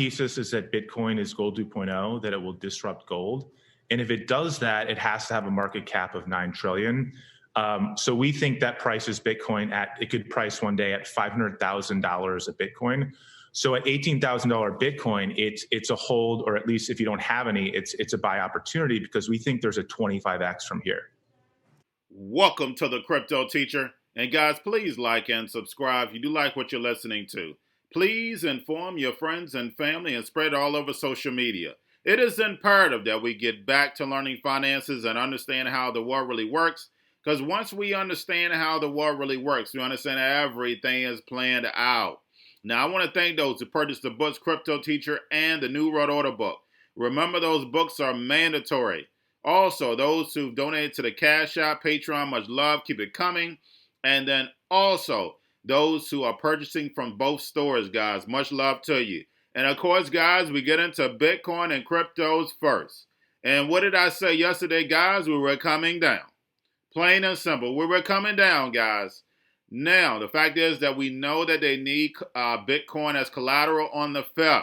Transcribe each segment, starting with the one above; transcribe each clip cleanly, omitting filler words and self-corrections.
thesis is that Bitcoin is gold 2.0, that it will disrupt gold. And if it does that, it has to have a market cap of 9 trillion. So we think that prices Bitcoin it could price one day at $500,000 a Bitcoin. So at $18,000 Bitcoin, it's a hold, or at least if you don't have any, it's a buy opportunity, because we think there's a 25x from here. Welcome to the Crypto Teacher. And guys, please like and subscribe if you do like what you're listening to. Please inform your friends and family and spread it all over social media. It is imperative that we get back to learning finances and understand how the world really works. Because once we understand how the world really works, we understand everything is planned out. Now, I want to thank those who purchased the books Cryptoteacher and the New World Order book. Remember, those books are mandatory. Also, those who've donated to the Cash App, Patreon, much love, keep it coming. And then also, those who are purchasing from both stores, guys, much love to you. And of course, guys, we get into Bitcoin and cryptos first. And what did I say yesterday, guys? We were coming down. Plain and simple. We were coming down, guys. Now, the fact is that we know that they need Bitcoin as collateral on the Fed.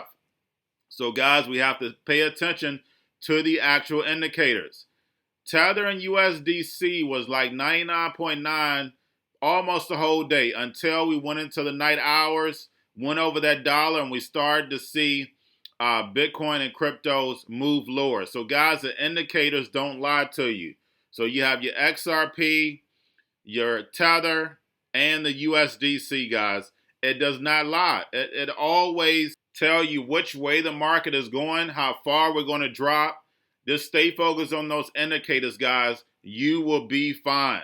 So, guys, we have to pay attention to the actual indicators. Tether in USDC was like 99.9 almost the whole day until we went into the night hours, went over that dollar, and we started to see Bitcoin and cryptos move lower. So, guys, the indicators don't lie to you. So you have your XRP, your Tether, and the USDC, guys. It does not lie. It always tell you which way the market is going, how far we're going to drop. Just stay focused on those indicators, guys. You will be fine.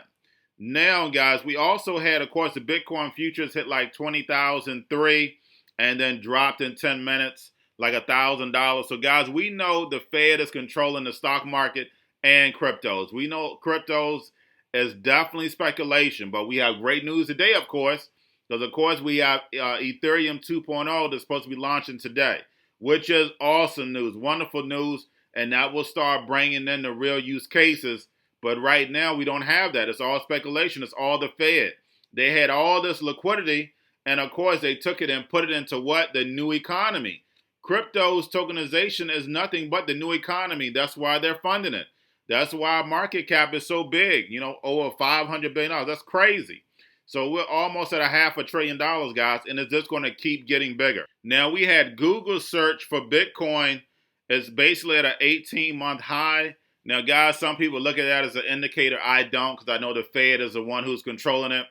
Now, guys, we also had, of course, the Bitcoin futures hit like 20,003 and then dropped in 10 minutes like $1,000. So, guys, we know the Fed is controlling the stock market and cryptos. We know cryptos is definitely speculation, but we have great news today, of course, because, of course, we have Ethereum 2.0 that's supposed to be launching today, which is awesome news, wonderful news, and that will start bringing in the real use cases. But right now, we don't have that. It's all speculation. It's all the Fed. They had all this liquidity, and of course, they took it and put it into what? The new economy. Crypto's tokenization is nothing but the new economy. That's why they're funding it. That's why our market cap is so big, over $500 billion. That's crazy. So we're almost at $500 billion, guys, and it's just going to keep getting bigger. Now, we had Google search for Bitcoin. It's basically at an 18-month high. Now, guys, some people look at that as an indicator. I don't, because I know the Fed is the one who's controlling it.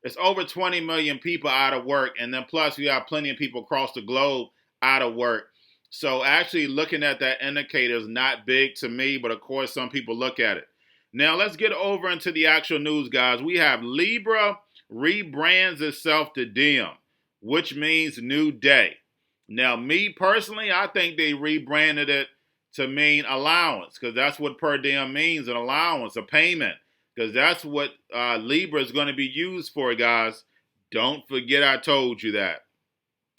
It's over 20 million people out of work, and then plus we have plenty of people across the globe out of work. So actually looking at that indicator is not big to me, but of course some people look at it. Now let's get over into the actual news, guys. We have Libra rebrands itself to Diem, which means new day. Now, me personally, I think they rebranded it to mean allowance, because that's what per diem means, an allowance, a payment, because that's what Libra is going to be used for, guys. Don't forget I told you that.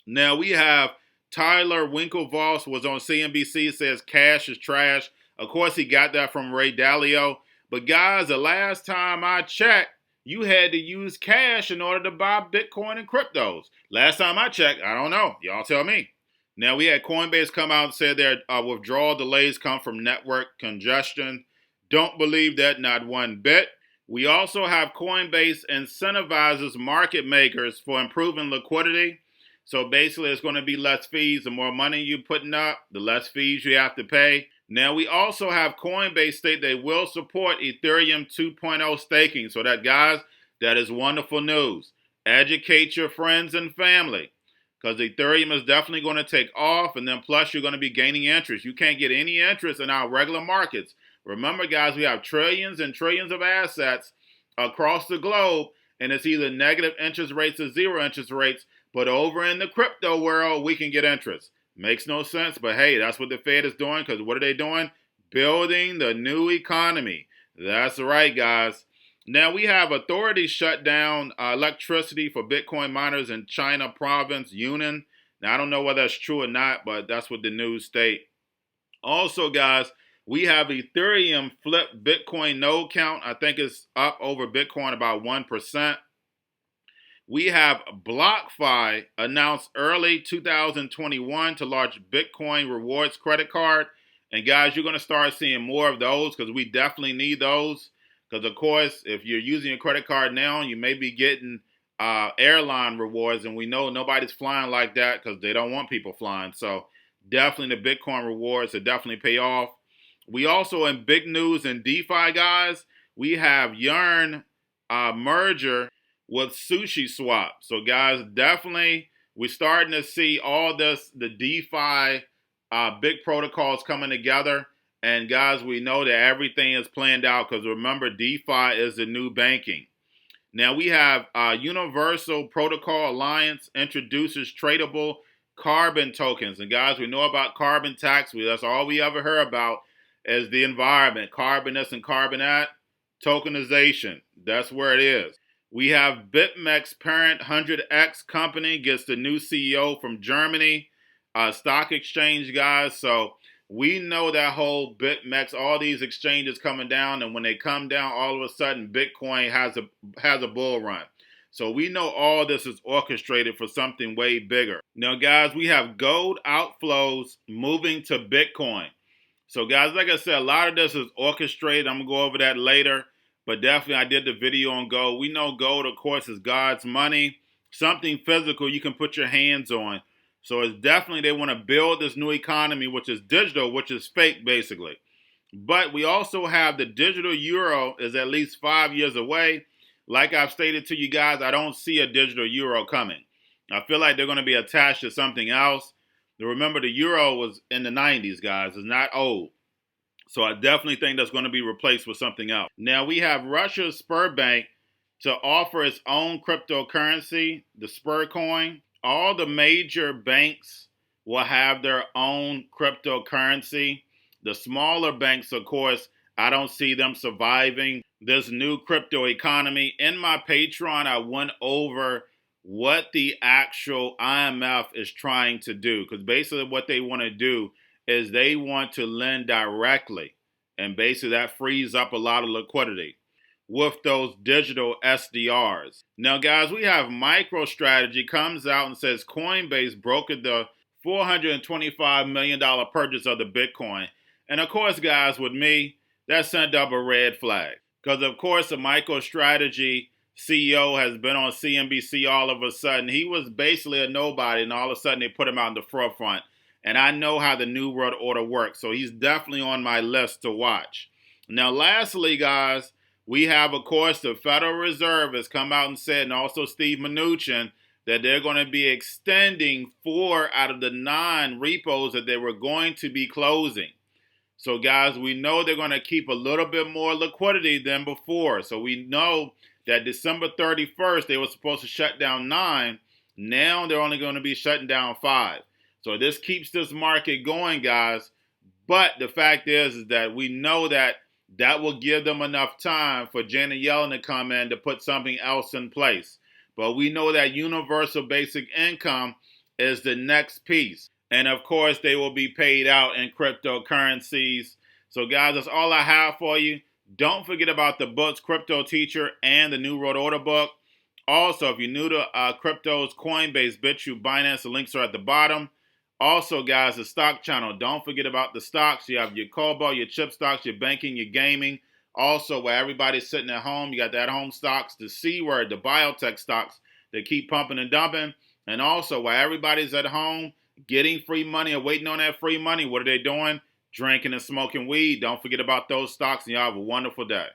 Now, we have Tyler Winklevoss was on CNBC, says cash is trash. Of course, he got that from Ray Dalio. But, guys, the last time I checked, you had to use cash in order to buy Bitcoin and cryptos. Last time I checked, I don't know. Y'all tell me. Now, we had Coinbase come out and say their withdrawal delays come from network congestion. Don't believe that, not one bit. We also have Coinbase incentivizes market makers for improving liquidity. So basically, it's going to be less fees. The more money you're putting up, the less fees you have to pay. Now, we also have Coinbase state they will support Ethereum 2.0 staking. So that, guys, that is wonderful news. Educate your friends and family, because Ethereum is definitely going to take off, and then plus you're going to be gaining interest. You can't get any interest in our regular markets. Remember, guys, we have trillions and trillions of assets across the globe, and it's either negative interest rates or zero interest rates. But over in the crypto world, we can get interest. Makes no sense, but hey, that's what the Fed is doing, because what are they doing? Building the new economy. That's right, guys. Now, we have authorities shut down electricity for Bitcoin miners in China province, Yunnan. Now, I don't know whether that's true or not, but that's what the news state. Also, guys, we have Ethereum flip Bitcoin node count. I think it's up over Bitcoin about 1%. we have BlockFi announced early 2021 to launch Bitcoin rewards credit card. And guys, you're going to start seeing more of those because we definitely need those. Because, of course, if you're using a credit card now, you may be getting airline rewards. And we know nobody's flying like that because they don't want people flying. So definitely the Bitcoin rewards will definitely pay off. We also, in big news in DeFi, guys, we have Yunnan merger with SushiSwap. So, guys, definitely we're starting to see all this, the DeFi big protocols coming together. And, guys, we know that everything is planned out because, remember, DeFi is the new banking. Now, we have Universal Protocol Alliance introduces tradable carbon tokens. And, guys, we know about carbon tax. That's all we ever heard about is the environment. Carbon this and carbon that. Tokenization. That's where it is. We have BitMEX parent 100X company gets the new CEO from Germany, stock exchange, guys. So we know that whole BitMEX, all these exchanges coming down, and when they come down, all of a sudden Bitcoin has a bull run. So we know all this is orchestrated for something way bigger. Now, guys, we have gold outflows moving to Bitcoin. So, guys, like I said, a lot of this is orchestrated. I'm going to go over that later. But definitely, I did the video on gold. We know gold, of course, is God's money. Something physical you can put your hands on. So it's definitely they want to build this new economy, which is digital, which is fake, basically. But we also have the digital euro is at least 5 years away. Like I've stated to you guys, I don't see a digital euro coming. I feel like they're going to be attached to something else. Remember, the euro was in the 90s, guys. It's not old. So I definitely think that's going to be replaced with something else. Now, we have Russia's Sberbank to offer its own cryptocurrency, the Sbercoin. All the major banks will have their own cryptocurrency. The smaller banks, of course, I don't see them surviving this new crypto economy. In my Patreon, I went over what the actual IMF is trying to do. Because basically what they want to do is they want to lend directly. And basically that frees up a lot of liquidity with those digital SDRs. Now, guys, we have MicroStrategy comes out and says Coinbase brokered the $425 million purchase of the Bitcoin. And, of course, guys, with me, that sent up a red flag. Because, of course, the MicroStrategy CEO has been on CNBC all of a sudden. He was basically a nobody, and all of a sudden they put him out in the forefront. And I know how the New World Order works, so he's definitely on my list to watch. Now, lastly, guys, we have, of course, the Federal Reserve has come out and said, and also Steve Mnuchin, that they're going to be extending 4 out of the 9 repos that they were going to be closing. So, guys, we know they're going to keep a little bit more liquidity than before. So we know that December 31st, they were supposed to shut down 9. Now they're only going to be shutting down 5. So this keeps this market going, guys. But the fact is that we know that will give them enough time for Janet Yellen to come in to put something else in place. But we know that universal basic income is the next piece. And, of course, they will be paid out in cryptocurrencies. So, guys, that's all I have for you. Don't forget about the books, Cryptoteacher and the New World Order book. Also, if you're new to cryptos, Coinbase, Bitrue, Binance, the links are at the bottom. Also, guys, the stock channel. Don't forget about the stocks. You have your Cobalt, your chip stocks, your banking, your gaming. Also, where everybody's sitting at home, you got the at-home stocks, the C word, the biotech stocks that keep pumping and dumping. And also, while everybody's at home getting free money or waiting on that free money, what are they doing? Drinking and smoking weed. Don't forget about those stocks, and y'all have a wonderful day.